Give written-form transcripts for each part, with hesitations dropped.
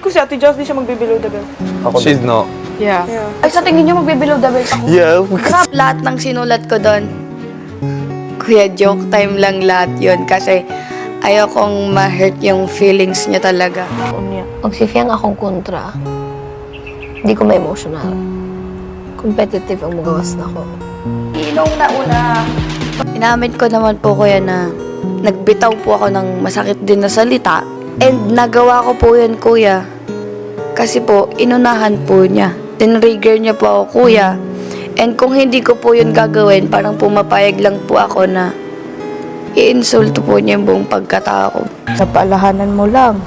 ko si Ate Jazz, di siya magbe-below the belt. She's not. Yeah. Ay, sa tingin nyo magbe-below the belt ako? Yeah. Lahat ng sinulat ko doon, kuya, joke time lang lahat yun. Kasi ayokong ma-hurt yung feelings niya talaga. Pag si Fiang akong kontra, hindi ko ma-emotional. Competitive ang magawas na ako. Inong nauna, inamin ko naman po kuya na nagbitaw po ako ng masakit din na salita. And nagawa ko po yun kuya. Kasi po, inunahan po niya. Tinrigger niya po ako kuya. And kung hindi ko po yun gagawin, parang pumapayag lang po ako na i-insulto po niya yung buong pagkatao. Napaalahanan mo lang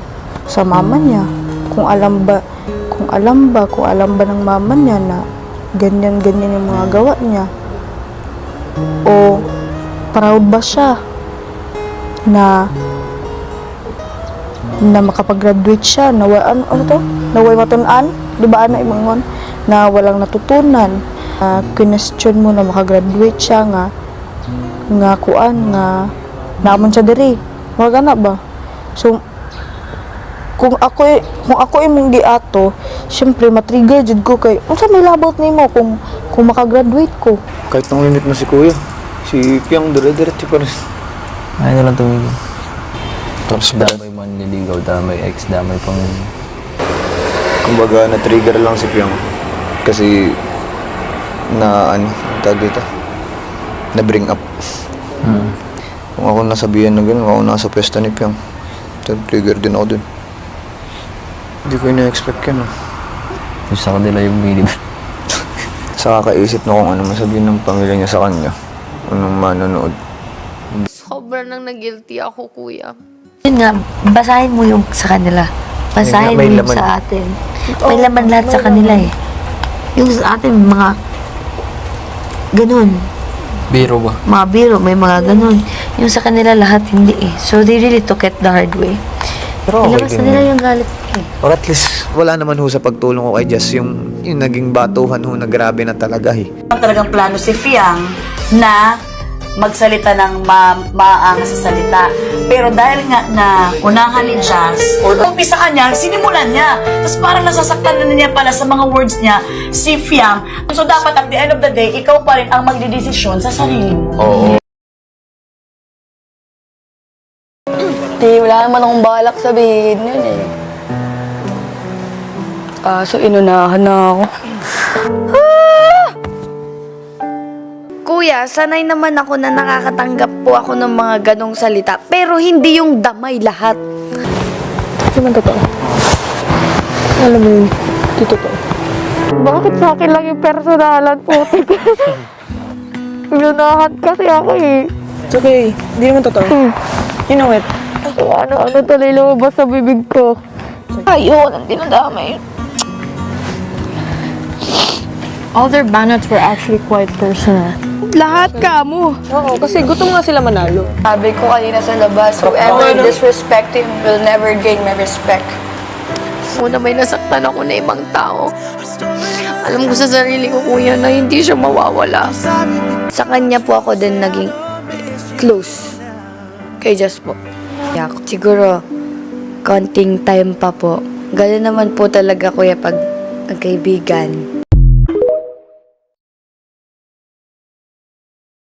sa mama niya kung alam ba ng mama niya na ganyan yung mga gawa niya, o proud ba siya na makapag-graduate siya na naway matunan, di ba ana imangon na walang natutunan. Question mo na makagraduate siya nga kuan nga naman siya diri, wag na ba? So kung ako imong giato, syempre matrigger jud ko kay unsa may labot nimo kung makagraduate ko. Kahit nang limit na si Kuya, si Piang dire-diretso pa rin. Ayaw na lang tumigil. Tapos damay manliligaw, damay ex, damay pang... Kumbaga, na-trigger lang si Piang. Kasi, tawag dito, na-bring up. Kung ako nasabihan na gano'n, ako nasa pwesto ni Piang. Trigger din ako dun. Hindi ko ina-expect yan, Yung sa kanila yung minib. Sa kakaisip na kung ano masabihin ng pamilya niya sa kanya. Anong manonood. Sobrang nang na-guilty ako kuya. Yun nga, basahin mo yung sa kanila. Basahin mo May yung laman. sa atin. May laman lahat sa kanila eh. Yung sa atin, mga ganun. Biro ba? Mga biro, may mga ganun. Yung sa kanila lahat hindi eh. So they really took it the hard way. Pero Ilabas na nila yung galit eh. Or at least, wala naman ho sa pagtulong ko kay Jess yung naging batuhan ho na grabe na talaga Talagang plano si Fiang na magsalita ng maangas sa salita. Pero dahil nga na unahan ni Jazz, umpisa ka niya, sinimulan niya. Tapos parang nasasaktan na niya pala sa mga words niya, si Fiang. So dapat at the end of the day, ikaw pa rin ang magdidesisyon sa sarili mo. Oo. Wala naman akong balak sabihin yun eh. So inunahan na ako. Kuya, sanay naman ako na nakakatanggap po ako ng mga ganong salita. Pero hindi yung damay lahat. Hindi man totoo. Alam mo yun, di totoo. Bakit sa akin lang yung personalan po? Inunahan kasi ako eh. It's okay. Hindi naman totoo. You know it. Ano tuloy lumabas sa bibig ko. Ayun, ang dinadamay. All their banners were actually quite personal. Lahat ka mo. Oo, kasi gutom nga sila manalo. Sabi ko kanina sa labas, whoever disrespect him will never gain my respect. Muna may nasaktan ako na ibang tao. Alam ko sa sarili ko, kuya, na hindi siya mawawala. Sa kanya po ako din naging close. Kay Jess po. Siguro, konting time pa po. Gano'n naman po talaga, kuya, pag nagkaibigan.